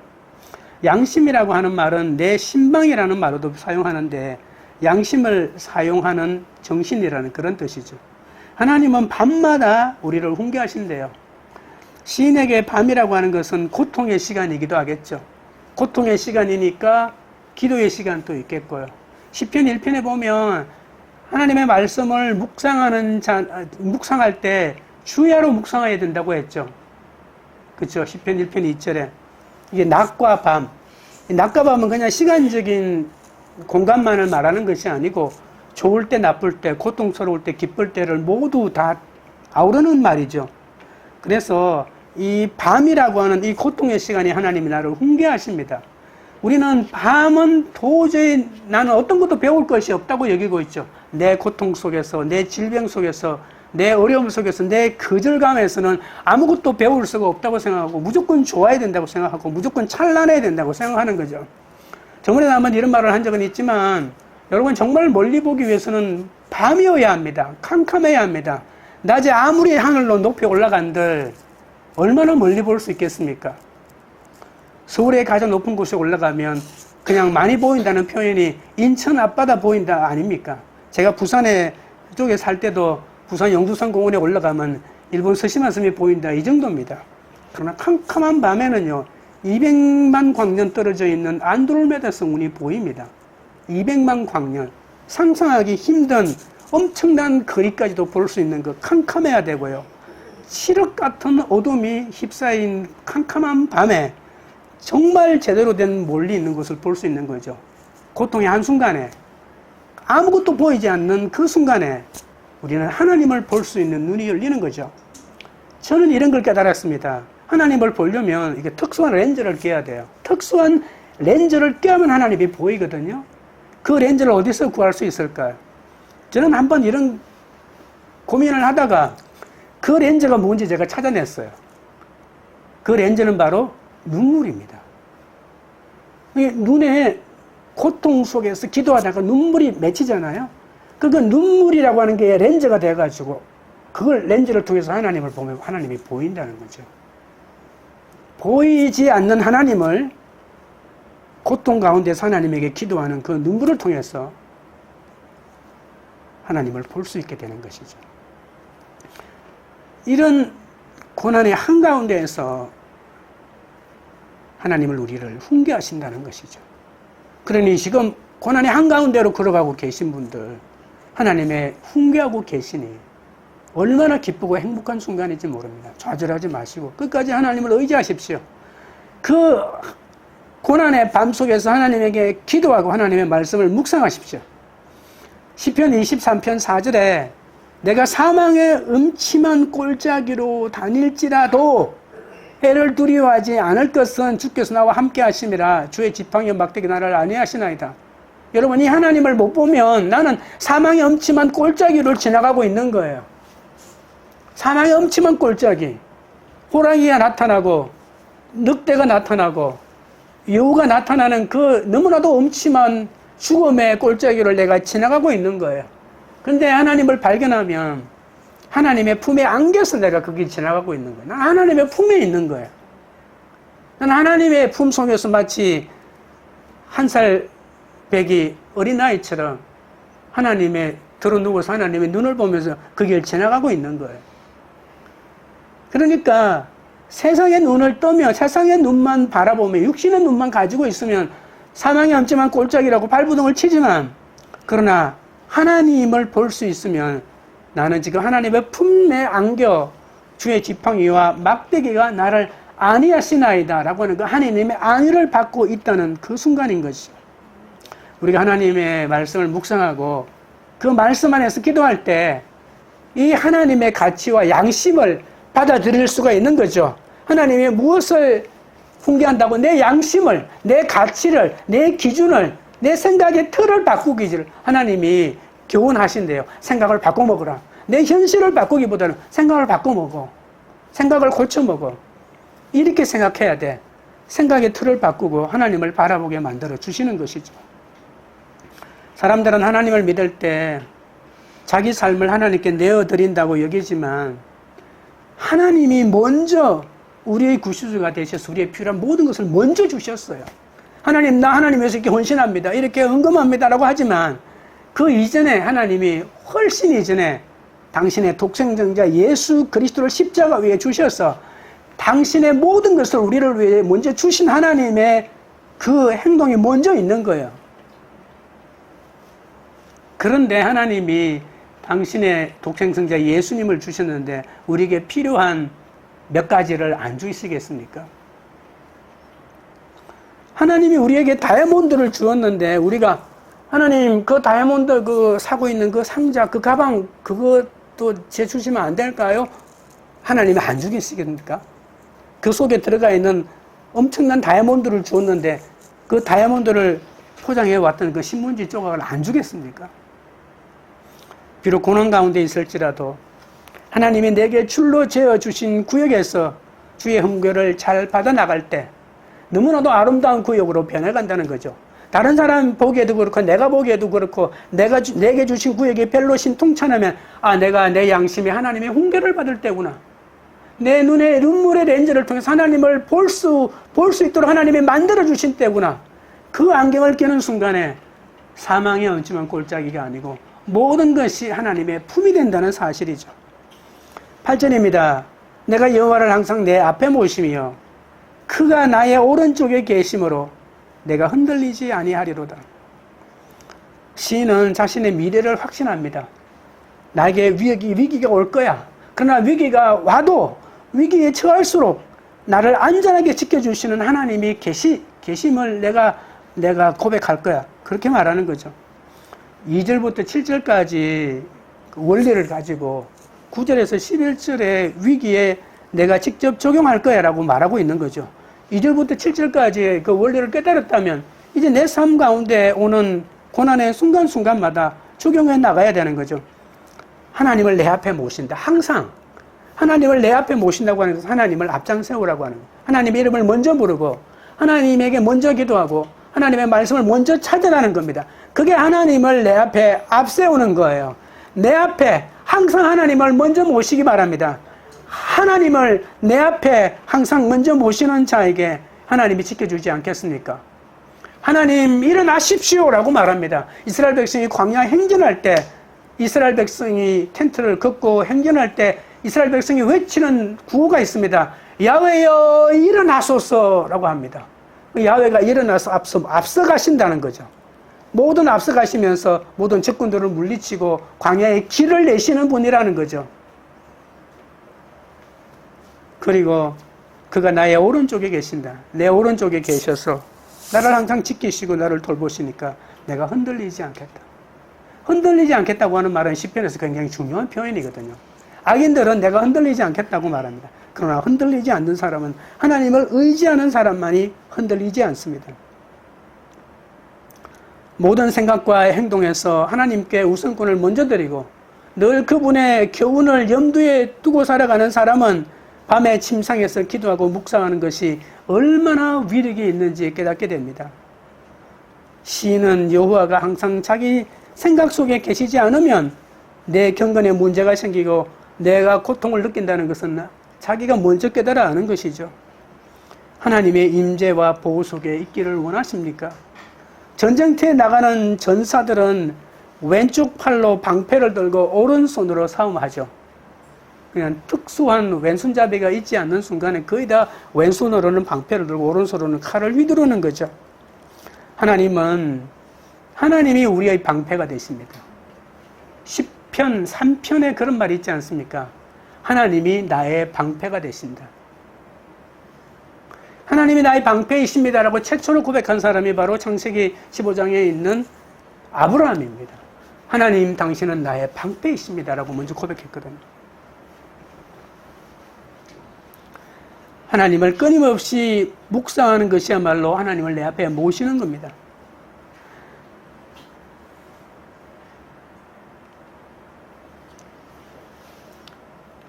Speaker 1: 양심이라고 하는 말은 내 신방이라는 말로도 사용하는데 양심을 사용하는 정신이라는 그런 뜻이죠. 하나님은 밤마다 우리를 훈계하신대요. 시인에게 밤이라고 하는 것은 고통의 시간이기도 하겠죠. 고통의 시간이니까 기도의 시간도 있겠고요. 시편 1편에 보면 하나님의 말씀을 묵상할 때 주야로 묵상해야 된다고 했죠. 그렇죠? 시편 1편 2절에 이게 낮과 밤. 낮과 밤은 그냥 시간적인 공간만을 말하는 것이 아니고 좋을 때, 나쁠 때, 고통스러울 때, 기쁠 때를 모두 다 아우르는 말이죠. 그래서 이 밤이라고 하는 이 고통의 시간이 하나님이 나를 훈계하십니다. 우리는 밤은 도저히 나는 어떤 것도 배울 것이 없다고 여기고 있죠. 내 고통 속에서, 내 질병 속에서, 내 어려움 속에서, 내 거절감에서는 아무것도 배울 수가 없다고 생각하고 무조건 좋아야 된다고 생각하고 무조건 찬란해야 된다고 생각하는 거죠. 저번에 한번 이런 말을 한 적은 있지만 여러분 정말 멀리 보기 위해서는 밤이어야 합니다. 캄캄해야 합니다. 낮에 아무리 하늘로 높이 올라간들 얼마나 멀리 볼 수 있겠습니까? 서울의 가장 높은 곳에 올라가면 그냥 많이 보인다는 표현이 인천 앞바다 보인다 아닙니까? 제가 부산에 쪽에 살 때도 부산 영두산 공원에 올라가면 일본 서시마섬이 보인다 이 정도입니다. 그러나 캄캄한 밤에는요 200만 광년 떨어져 있는 안드로메다 성운이 보입니다. 200만 광년, 상상하기 힘든 엄청난 거리까지도 볼 수 있는 그 캄캄해야 되고요. 칠흑 같은 어둠이 휩싸인 캄캄한 밤에 정말 제대로 된 멀리 있는 것을 볼 수 있는 거죠. 고통의 한순간에 아무것도 보이지 않는 그 순간에 우리는 하나님을 볼 수 있는 눈이 열리는 거죠. 저는 이런 걸 깨달았습니다. 하나님을 보려면 이게 특수한 렌즈를 껴야 돼요. 특수한 렌즈를 껴야만 하나님이 보이거든요. 그 렌즈를 어디서 구할 수 있을까요? 저는 한번 이런 고민을 하다가 그 렌즈가 뭔지 제가 찾아냈어요. 그 렌즈는 바로 눈물입니다. 눈에 고통 속에서 기도하다가 눈물이 맺히잖아요. 그 눈물이라고 하는 게 렌즈가 돼가지고 그걸 렌즈를 통해서 하나님을 보면 하나님이 보인다는 거죠. 보이지 않는 하나님을 고통 가운데서 하나님에게 기도하는 그 눈물을 통해서 하나님을 볼 수 있게 되는 것이죠. 이런 고난의 한가운데에서 하나님을 우리를 훈계하신다는 것이죠. 그러니 지금 고난의 한가운데로 걸어가고 계신 분들 하나님의 훈계하고 계시니 얼마나 기쁘고 행복한 순간인지 모릅니다. 좌절하지 마시고 끝까지 하나님을 의지하십시오. 그 고난의 밤 속에서 하나님에게 기도하고 하나님의 말씀을 묵상하십시오. 시편 23편 4절에 내가 사망의 음침한 꼴짜기로 다닐지라도 해를 두려워하지 않을 것은 주께서 나와 함께 하심이라. 주의 지팡이와 막대기 나를 안위하시나이다. 여러분, 이 하나님을 못 보면 나는 사망의 음침한 꼴짜기를 지나가고 있는 거예요. 사망의 음침한 꼴짜기. 호랑이가 나타나고 늑대가 나타나고 여우가 나타나는 그 너무나도 음침한 죽음의 꼴짜기를 내가 지나가고 있는 거예요. 근데 하나님을 발견하면 하나님의 품에 안겨서 내가 거기 지나가고 있는 거예요. 난 하나님의 품에 있는 거예요. 난 하나님의 품 속에서 마치 한 살 배기 어린아이처럼 하나님의 들어누워서 하나님의 눈을 보면서 그 길 지나가고 있는 거예요. 그러니까 세상의 눈을 뜨며 세상의 눈만 바라보며 육신의 눈만 가지고 있으면 사망의 음침한 꼴짝이라고 발부둥을 치지만, 그러나 하나님을 볼 수 있으면 나는 지금 하나님의 품에 안겨 주의 지팡이와 막대기가 나를 안위하시나이다 라고 하는 그 하나님의 안위를 받고 있다는 그 순간인 것이죠. 우리가 하나님의 말씀을 묵상하고 그 말씀 안에서 기도할 때 이 하나님의 가치와 양심을 받아들일 수가 있는 거죠. 하나님이 무엇을 훈계한다고 내 양심을, 내 가치를, 내 기준을, 내 생각의 틀을 바꾸기를 하나님이 교훈하신대요. 생각을 바꿔먹으라. 내 현실을 바꾸기보다는 생각을 바꿔먹어. 생각을 고쳐먹어. 이렇게 생각해야 돼. 생각의 틀을 바꾸고 하나님을 바라보게 만들어 주시는 것이죠. 사람들은 하나님을 믿을 때 자기 삶을 하나님께 내어드린다고 여기지만 하나님이 먼저 우리의 구주가 되셔서 우리의 필요한 모든 것을 먼저 주셨어요. 하나님, 나 하나님 위해서 이렇게 헌신합니다. 이렇게 헌금합니다라고 하지만 그 이전에 하나님이 훨씬 이전에 당신의 독생자자 예수 그리스도를 십자가 위에 주셔서 당신의 모든 것을 우리를 위해 먼저 주신 하나님의 그 행동이 먼저 있는 거예요. 그런데 하나님이 당신의 독생자자 예수님을 주셨는데 우리에게 필요한 몇 가지를 안 주시겠습니까? 하나님이 우리에게 다이아몬드를 주었는데 우리가 하나님 그 다이아몬드 그 사고 있는 그 상자 그 가방 그것도 제 주시면 안 될까요? 하나님이 안 주겠습니까? 그 속에 들어가 있는 엄청난 다이아몬드를 주었는데 그 다이아몬드를 포장해 왔던 그 신문지 조각을 안 주겠습니까? 비록 고난 가운데 있을지라도 하나님이 내게 줄로 재어주신 구역에서 주의 흠결을 잘 받아나갈 때 너무나도 아름다운 구역으로 변해간다는 거죠. 다른 사람 보기에도 그렇고 내가 보기에도 그렇고 내게 주신 구역이 별로 신통찮으면 내가 내 양심이 하나님의 훈계를 받을 때구나. 내 눈에 눈물의 렌즈를 통해서 하나님을 볼 수 있도록 하나님이 만들어주신 때구나. 그 안경을 끼는 순간에 사망의 음침한 꼴짜기가 아니고 모든 것이 하나님의 품이 된다는 사실이죠. 8절입니다. 내가 여호와를 항상 내 앞에 모시며 그가 나의 오른쪽에 계심으로 내가 흔들리지 아니하리로다. 시인은 자신의 미래를 확신합니다. 나에게 위기가 올 거야. 그러나 위기가 와도 위기에 처할수록 나를 안전하게 지켜주시는 하나님이 계심을 내가 고백할 거야. 그렇게 말하는 거죠. 2절부터 7절까지 원리를 가지고 9절에서 11절의 위기에 내가 직접 적용할 거야 라고 말하고 있는 거죠. 2절부터 7절까지 그 원리를 깨달았다면 이제 내 삶 가운데 오는 고난의 순간순간마다 적용해 나가야 되는 거죠. 하나님을 내 앞에 모신다. 항상 하나님을 내 앞에 모신다고 하는 것은 하나님을 앞장세우라고 하는 거예요. 하나님의 이름을 먼저 부르고 하나님에게 먼저 기도하고 하나님의 말씀을 먼저 찾아가는 겁니다. 그게 하나님을 내 앞에 앞세우는 거예요. 내 앞에 항상 하나님을 먼저 모시기 바랍니다. 하나님을 내 앞에 항상 먼저 모시는 자에게 하나님이 지켜주지 않겠습니까? 하나님 일어나십시오 라고 말합니다. 이스라엘 백성이 광야 행진할 때 이스라엘 백성이 텐트를 걷고 행진할 때 이스라엘 백성이 외치는 구호가 있습니다. 야훼여 일어나소서 라고 합니다. 야훼가 일어나서 앞서 가신다는 거죠. 모든 앞서 가시면서 모든 적군들을 물리치고 광야에 길을 내시는 분이라는 거죠. 그리고 그가 나의 오른쪽에 계신다. 내 오른쪽에 계셔서 나를 항상 지키시고 나를 돌보시니까 내가 흔들리지 않겠다. 흔들리지 않겠다고 하는 말은 시편에서 굉장히 중요한 표현이거든요. 악인들은 내가 흔들리지 않겠다고 말합니다. 그러나 흔들리지 않는 사람은 하나님을 의지하는 사람만이 흔들리지 않습니다. 모든 생각과 행동에서 하나님께 우선권을 먼저 드리고 늘 그분의 교훈을 염두에 두고 살아가는 사람은 밤에 침상에서 기도하고 묵상하는 것이 얼마나 위력이 있는지 깨닫게 됩니다. 시인은 여호와가 항상 자기 생각 속에 계시지 않으면 내 경건에 문제가 생기고 내가 고통을 느낀다는 것은 자기가 먼저 깨달아 아는 것이죠. 하나님의 임재와 보호 속에 있기를 원하십니까? 전쟁터에 나가는 전사들은 왼쪽 팔로 방패를 들고 오른손으로 싸움하죠. 그냥 특수한 왼손잡이가 있지 않는 순간에 거의 다 왼손으로는 방패를 들고 오른손으로는 칼을 휘두르는 거죠. 하나님이 우리의 방패가 되십니다. 시편 3편에 그런 말이 있지 않습니까? 하나님이 나의 방패가 되신다. 하나님이 나의 방패이십니다라고 최초로 고백한 사람이 바로 창세기 15장에 있는 아브라함입니다. 하나님 당신은 나의 방패이십니다라고 먼저 고백했거든요. 하나님을 끊임없이 묵상하는 것이야말로 하나님을 내 앞에 모시는 겁니다.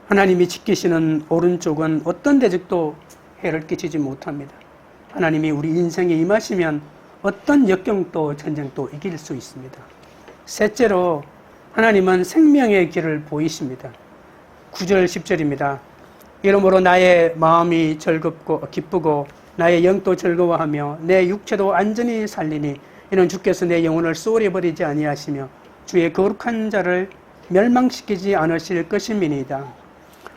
Speaker 1: 하나님이 지키시는 오른쪽은 어떤 대적도 해를 끼치지 못합니다. 하나님이 우리 인생에 임하시면 어떤 역경도 전쟁도 이길 수 있습니다. 셋째로 하나님은 생명의 길을 보이십니다. 9절 10절입니다. 이러므로 나의 마음이 즐겁고 기쁘고 나의 영도 즐거워하며 내 육체도 안전히 살리니 이는 주께서 내 영혼을 소홀히 버리지 아니하시며 주의 거룩한 자를 멸망시키지 않으실 것임이니이다.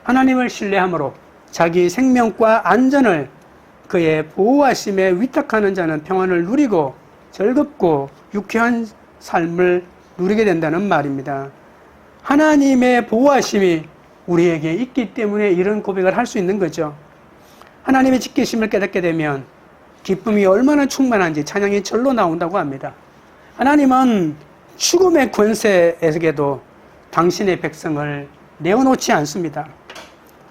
Speaker 1: 하나님을 신뢰함으로 자기 생명과 안전을 그의 보호하심에 위탁하는 자는 평안을 누리고 즐겁고 유쾌한 삶을 누리게 된다는 말입니다. 하나님의 보호하심이 우리에게 있기 때문에 이런 고백을 할 수 있는 거죠. 하나님의 지키심을 깨닫게 되면 기쁨이 얼마나 충만한지 찬양이 절로 나온다고 합니다. 하나님은 죽음의 권세에게도 당신의 백성을 내어놓지 않습니다.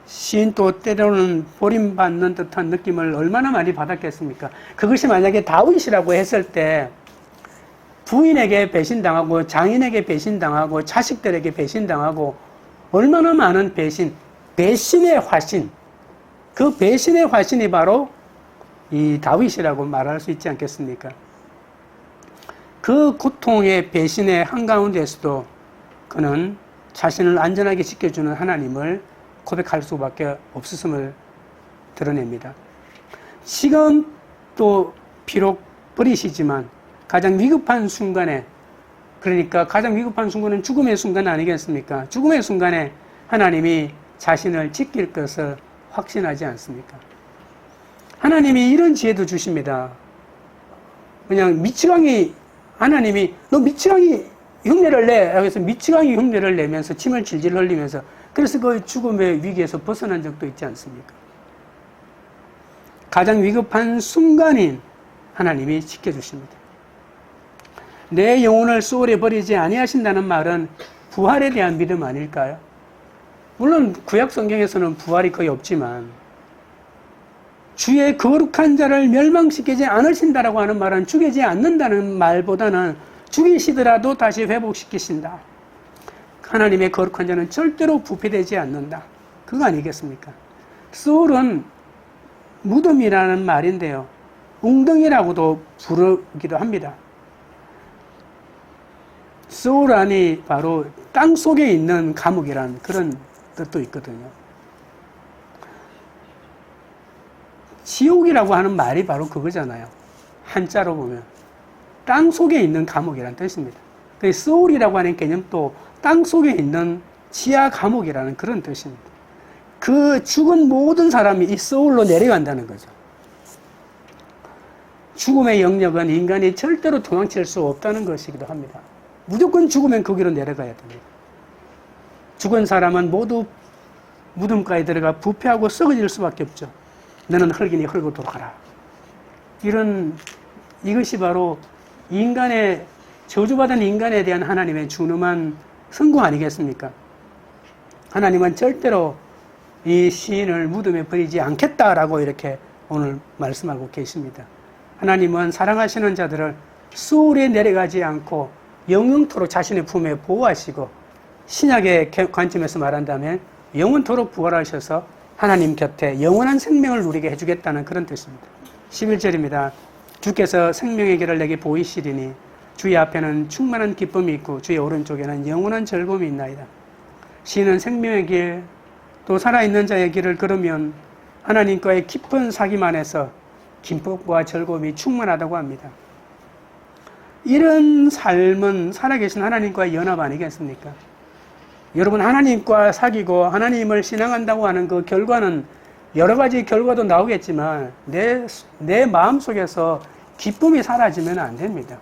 Speaker 1: 시인도 때로는 버림받는 듯한 느낌을 얼마나 많이 받았겠습니까? 그것이 만약에 다윗이라고 했을 때 부인에게 배신당하고 장인에게 배신당하고 자식들에게 배신당하고 얼마나 많은 배신의 화신, 그 배신의 화신이 바로 이 다윗이라고 말할 수 있지 않겠습니까? 그 고통의 배신의 한가운데에서도 그는 자신을 안전하게 지켜주는 하나님을 고백할 수밖에 없었음을 드러냅니다. 지금 또 비록 버리시지만 가장 위급한 순간에, 그러니까 가장 위급한 순간은 죽음의 순간 아니겠습니까? 죽음의 순간에 하나님이 자신을 지킬 것을 확신하지 않습니까? 하나님이 이런 지혜도 주십니다. 그냥 하나님이 너 미치광이 흉내를 내. 그래서 미치광이 흉내를 내면서 침을 질질 흘리면서 그래서 그 죽음의 위기에서 벗어난 적도 있지 않습니까? 가장 위급한 순간인 하나님이 지켜주십니다. 내 영혼을 소홀히 버리지 아니하신다는 말은 부활에 대한 믿음 아닐까요? 물론 구약 성경에서는 부활이 거의 없지만 주의 거룩한 자를 멸망시키지 않으신다라고 하는 말은 죽이지 않는다는 말보다는 죽이시더라도 다시 회복시키신다. 하나님의 거룩한 자는 절대로 부패되지 않는다. 그거 아니겠습니까? 소울은 무덤이라는 말인데요. 웅덩이라고도 부르기도 합니다. 소울 안이 바로 땅 속에 있는 감옥이라는 그런 뜻도 있거든요. 지옥이라고 하는 말이 바로 그거잖아요. 한자로 보면. 땅 속에 있는 감옥이라는 뜻입니다. 소울이라고 하는 개념도 땅 속에 있는 지하 감옥이라는 그런 뜻입니다. 그 죽은 모든 사람이 이 소울로 내려간다는 거죠. 죽음의 영역은 인간이 절대로 도망칠 수 없다는 것이기도 합니다. 무조건 죽으면 거기로 내려가야 됩니다. 죽은 사람은 모두 무덤가에 들어가 부패하고 썩어질 수밖에 없죠. 너는 흙이니 흙으로 돌아가라. 이것이 바로 인간의, 저주받은 인간에 대한 하나님의 준엄한 선고 아니겠습니까? 하나님은 절대로 이 시인을 무덤에 버리지 않겠다라고 이렇게 오늘 말씀하고 계십니다. 하나님은 사랑하시는 자들을 수월에 내려가지 않고 영영토록 자신의 품에 보호하시고, 신약의 관점에서 말한다면 영원토록 부활하셔서 하나님 곁에 영원한 생명을 누리게 해주겠다는 그런 뜻입니다. 11절입니다. 주께서 생명의 길을 내게 보이시리니 주의 앞에는 충만한 기쁨이 있고 주의 오른쪽에는 영원한 즐거움이 있나이다. 시인은 생명의 길, 또 살아있는 자의 길을 걸으면 하나님과의 깊은 사귐 안에서 기쁨과 즐거움이 충만하다고 합니다. 이런 삶은 살아계신 하나님과의 연합 아니겠습니까? 여러분, 하나님과 사귀고 하나님을 신앙한다고 하는 그 결과는 여러 가지 결과도 나오겠지만 내 마음속에서 기쁨이 사라지면 안 됩니다.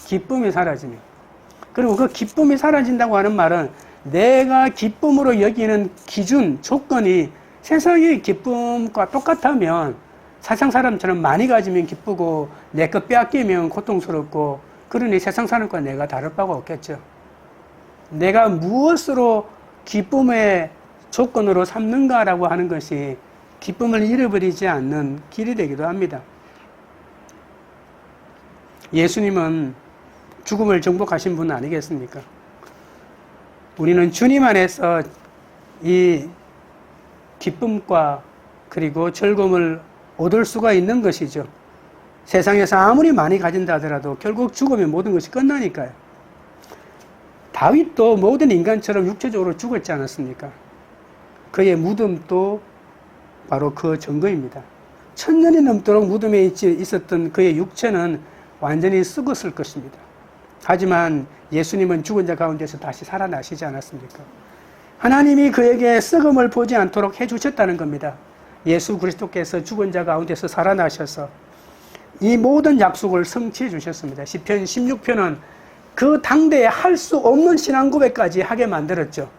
Speaker 1: 기쁨이 사라지면. 그리고 그 기쁨이 사라진다고 하는 말은 내가 기쁨으로 여기는 기준, 조건이 세상의 기쁨과 똑같다면 세상 사람처럼 많이 가지면 기쁘고 내 것 빼앗기면 고통스럽고, 그러니 세상 사람과 내가 다를 바가 없겠죠. 내가 무엇으로 기쁨의 조건으로 삼는가라고 하는 것이 기쁨을 잃어버리지 않는 길이 되기도 합니다. 예수님은 죽음을 정복하신 분 아니겠습니까? 우리는 주님 안에서 이 기쁨과 그리고 즐거움을 얻을 수가 있는 것이죠. 세상에서 아무리 많이 가진다 하더라도 결국 죽으면 모든 것이 끝나니까요. 다윗도 모든 인간처럼 육체적으로 죽었지 않았습니까? 그의 무덤도 바로 그 증거입니다. 1000년이 넘도록 무덤에 있었던 그의 육체는 완전히 썩었을 것입니다. 하지만 예수님은 죽은 자 가운데서 다시 살아나시지 않았습니까? 하나님이 그에게 썩음을 보지 않도록 해주셨다는 겁니다. 예수 그리스도께서 죽은 자 가운데서 살아나셔서 이 모든 약속을 성취해 주셨습니다. 시편 16편은 그 당대에 할 수 없는 신앙 고백까지 하게 만들었죠.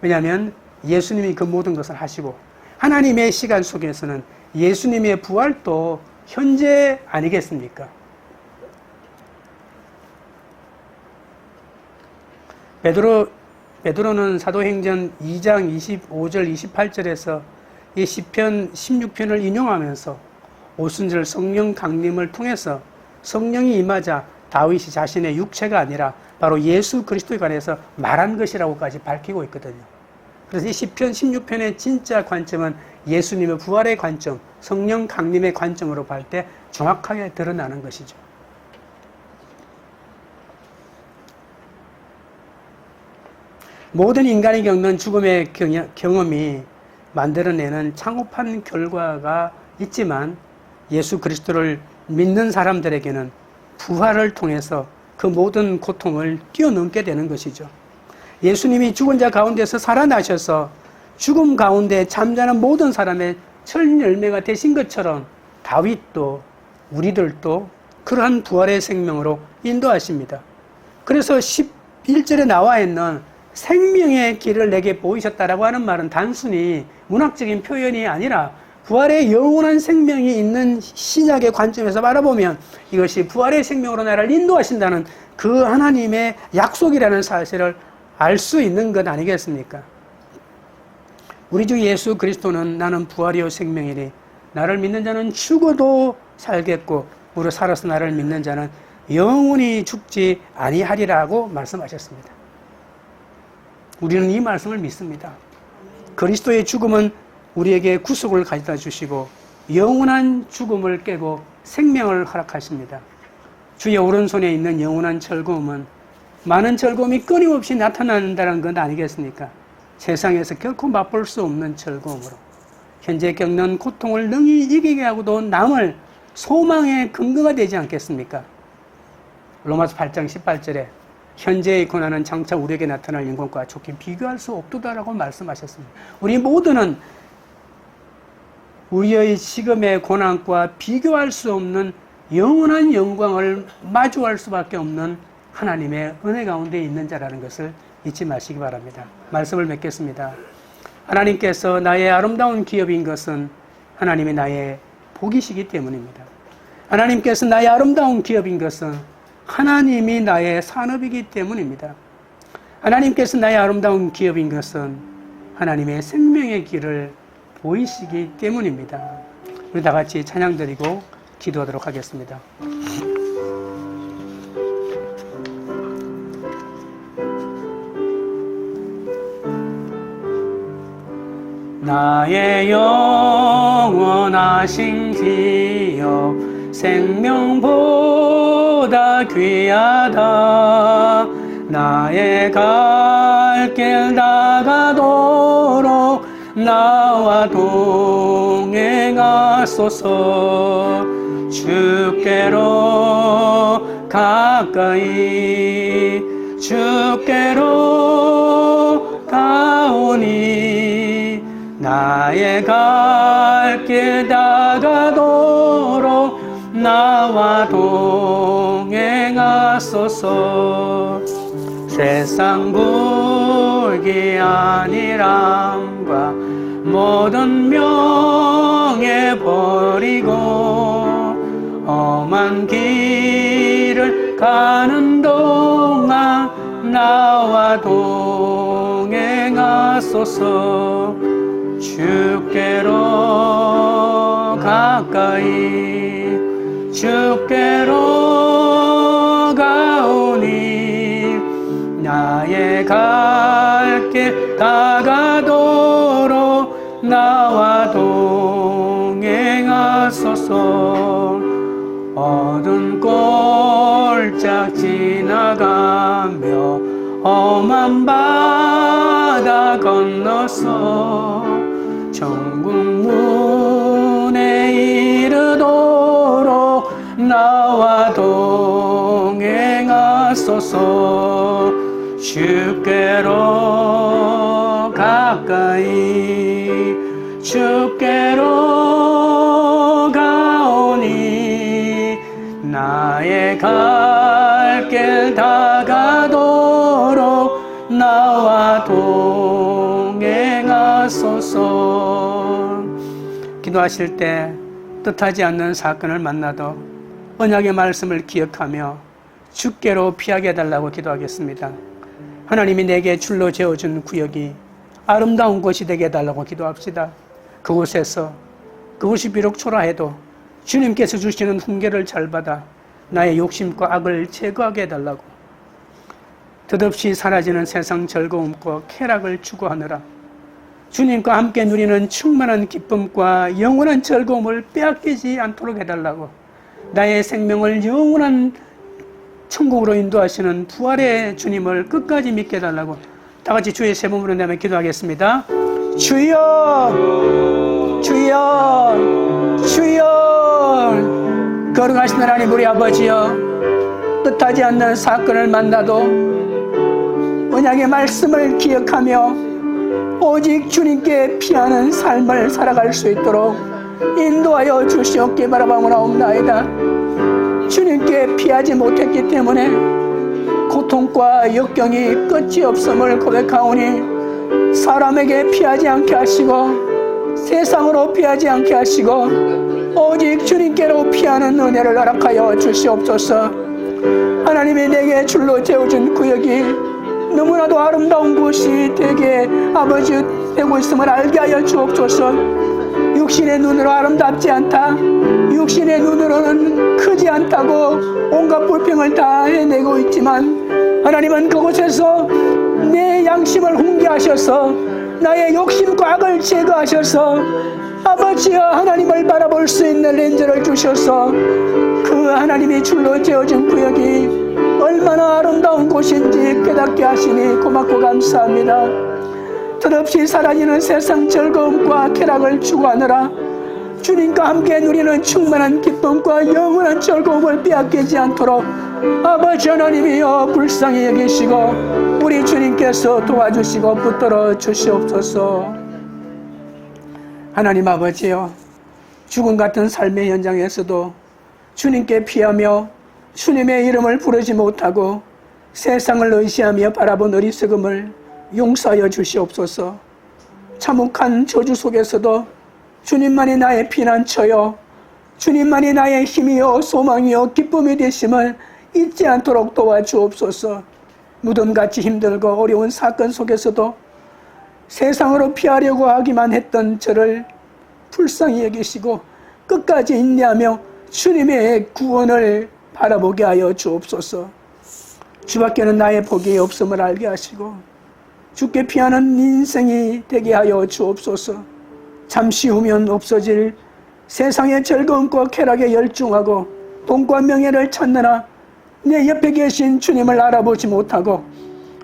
Speaker 1: 왜냐하면 예수님이 그 모든 것을 하시고, 하나님의 시간 속에서는 예수님의 부활도 현재 아니겠습니까? 베드로는 사도행전 2장 25절 28절에서 이 시편 16편을 인용하면서 오순절 성령 강림을 통해서 성령이 임하자 다윗이 자신의 육체가 아니라 바로 예수 그리스도에 관해서 말한 것이라고까지 밝히고 있거든요. 그래서 이 시편 16편의 진짜 관점은 예수님의 부활의 관점, 성령 강림의 관점으로 볼 때 정확하게 드러나는 것이죠. 모든 인간이 겪는 죽음의 경험이 만들어내는 창업한 결과가 있지만, 예수 그리스도를 믿는 사람들에게는 부활을 통해서 그 모든 고통을 뛰어넘게 되는 것이죠. 예수님이 죽은 자 가운데서 살아나셔서 죽음 가운데 잠자는 모든 사람의 첫 열매가 되신 것처럼 다윗도 우리들도 그러한 부활의 생명으로 인도하십니다. 그래서 11절에 나와 있는 생명의 길을 내게 보이셨다라고 하는 말은 단순히 문학적인 표현이 아니라 부활의 영원한 생명이 있는 신약의 관점에서 바라보면 이것이 부활의 생명으로 나를 인도하신다는 그 하나님의 약속이라는 사실을 알 수 있는 것 아니겠습니까? 우리 주 예수 그리스도는 나는 부활이요 생명이니 나를 믿는 자는 죽어도 살겠고 무릇 살아서 나를 믿는 자는 영원히 죽지 아니하리라고 말씀하셨습니다. 우리는 이 말씀을 믿습니다. 그리스도의 죽음은 우리에게 구속을 가져다 주시고 영원한 죽음을 깨고 생명을 허락하십니다. 주의 오른손에 있는 영원한 즐거움은 많은 즐거움이 끊임없이 나타난다는 것 아니겠습니까? 세상에서 결코 맛볼 수 없는 즐거움으로 현재 겪는 고통을 능히 이기게 하고도 남을 소망의 근거가 되지 않겠습니까? 로마서 8장 18절에 현재의 고난은 장차 우리에게 나타날 영광과 좋게 비교할 수 없도다라고 말씀하셨습니다. 우리 모두는 우리의 지금의 고난과 비교할 수 없는 영원한 영광을 마주할 수밖에 없는 하나님의 은혜 가운데 있는 자라는 것을 잊지 마시기 바랍니다. 말씀을 맺겠습니다. 하나님께서 나의 아름다운 기업인 것은 하나님이 나의 복이시기 때문입니다. 하나님께서 나의 아름다운 기업인 것은 하나님이 나의 산업이기 때문입니다. 하나님께서 나의 아름다운 기업인 것은 하나님의 생명의 길을 보이시기 때문입니다. 우리 다 같이 찬양 드리고 기도하도록 하겠습니다. 나의 영원하신 기업 생명보다 귀하다. 나의 갈 길 다가도록 나와 동행하소서. 주께로 가까이 주께로 가오니 나의 갈 길 다가도록 나와 동행하소서. 세상 불기안이람과 모든 명예 버리고 험한 길을 가는 동안 나와 동행하소서. 주께로 가까이 주께로 가오니 나의 갈 길 다가도록 나와 동행하소서. 어두운 골짝 지나가며 험한 바다 건너서 천국 문에 이르도록 나와 동행하소서. 주께로 가까이 주께로 가오니 나의 갈 길 다가도록 나와 동행하소서. 기도하실 때 뜻하지 않는 사건을 만나도 언약의 말씀을 기억하며 주께로 피하게 해달라고 기도하겠습니다. 하나님이 내게 줄로 재어준 구역이 아름다운 곳이 되게 해달라고 기도합시다. 그곳이 비록 초라해도 주님께서 주시는 훈계를 잘 받아 나의 욕심과 악을 제거하게 해달라고. 덧없이 사라지는 세상 즐거움과 쾌락을 추구하느라 주님과 함께 누리는 충만한 기쁨과 영원한 즐거움을 빼앗기지 않도록 해달라고. 나의 생명을 영원한 천국으로 인도하시는 부활의 주님을 끝까지 믿게 해달라고. 다 같이 주의 세 몸으로 내며 기도하겠습니다. 주여 주여 주여. 거룩하신 하나님 우리 아버지여, 뜻하지 않는 사건을 만나도 언약의 말씀을 기억하며 오직 주님께 피하는 삶을 살아갈 수 있도록 인도하여 주시옵기 바라옵나이다. 주님께 피하지 못했기 때문에 고통과 역경이 끝이 없음을 고백하오니 사람에게 피하지 않게 하시고 세상으로 피하지 않게 하시고 오직 주님께로 피하는 은혜를 허락하여 주시옵소서. 하나님이 내게 줄로 재어준 구역이 너무나도 아름다운 곳이 되게 아버지 되고 있음을 알게 하여 주옵소서. 육신의 눈으로 아름답지 않다, 육신의 눈으로는 크지 않다고 온갖 불평을 다 해내고 있지만 하나님은 그곳에서 내 양심을 훈계하셔서 나의 욕심과 악을 제거하셔서 아버지여 하나님을 바라볼 수 있는 렌즈를 주셔서 그 하나님이 줄로 재어준 구역이 얼마나 아름다운 곳인지 깨닫게 하시니 고맙고 감사합니다. 덧없이 사라지는 세상 즐거움과 쾌락을 추구하느라 주님과 함께 누리는 충만한 기쁨과 영원한 즐거움을 빼앗기지 않도록 아버지 하나님이여 불쌍히 여기시고 우리 주님께서 도와주시고 붙들어 주시옵소서. 하나님 아버지여, 죽음 같은 삶의 현장에서도 주님께 피하며 주님의 이름을 부르지 못하고 세상을 의지하며 바라본 어리석음을 용서하여 주시옵소서. 참혹한 저주 속에서도 주님만이 나의 피난처요, 주님만이 나의 힘이요 소망이요 기쁨이 되심을 잊지 않도록 도와주옵소서. 무덤같이 힘들고 어려운 사건 속에서도 세상으로 피하려고 하기만 했던 저를 불쌍히 여기시고 끝까지 인내하며 주님의 구원을 바라보게 하여 주옵소서. 주밖에는 나의 복이 없음을 알게 하시고 주께 피하는 인생이 되게 하여 주옵소서. 잠시 후면 없어질 세상의 즐거움과 쾌락에 열중하고 돈과 명예를 찾느라 내 옆에 계신 주님을 알아보지 못하고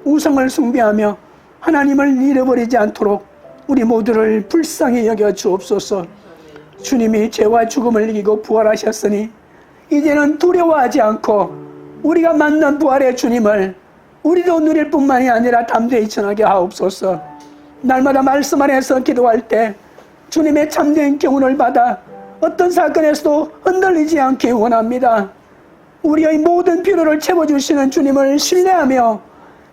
Speaker 1: 우상을 숭배하며 하나님을 잃어버리지 않도록 우리 모두를 불쌍히 여겨 주옵소서. 주님이 죄와 죽음을 이기고 부활하셨으니 이제는 두려워하지 않고 우리가 만난 부활의 주님을 우리도 누릴 뿐만이 아니라 담대히 전하게 하옵소서. 날마다 말씀 안에서 기도할 때 주님의 참된 교훈을 받아 어떤 사건에서도 흔들리지 않기 원합니다. 우리의 모든 필요를 채워주시는 주님을 신뢰하며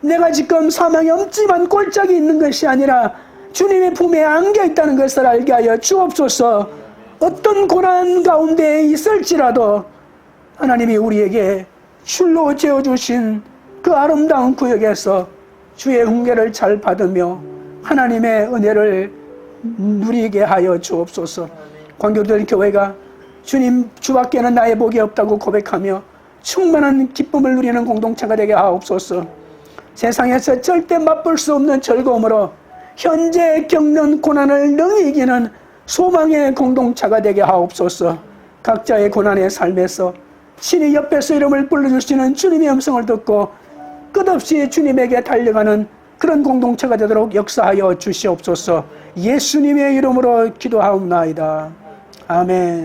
Speaker 1: 내가 지금 사망의 엄찜한 꼴짝이 있는 것이 아니라 주님의 품에 안겨 있다는 것을 알게 하여 주옵소서. 어떤 고난 가운데 있을지라도 하나님이 우리에게 술로 재워주신 그 아름다운 구역에서 주의 훈계를 잘 받으며 하나님의 은혜를 누리게 하여 주옵소서. 광교들 교회가 주님 주밖에는 나의 복이 없다고 고백하며 충만한 기쁨을 누리는 공동체가 되게 하옵소서. 세상에서 절대 맛볼 수 없는 즐거움으로 현재 겪는 고난을 능히 이기는 소망의 공동체가 되게 하옵소서. 각자의 고난의 삶에서 신이 옆에서 이름을 불러주시는 주님의 음성을 듣고 끝없이 주님에게 달려가는 그런 공동체가 되도록 역사하여 주시옵소서. 예수님의 이름으로 기도하옵나이다. 아멘.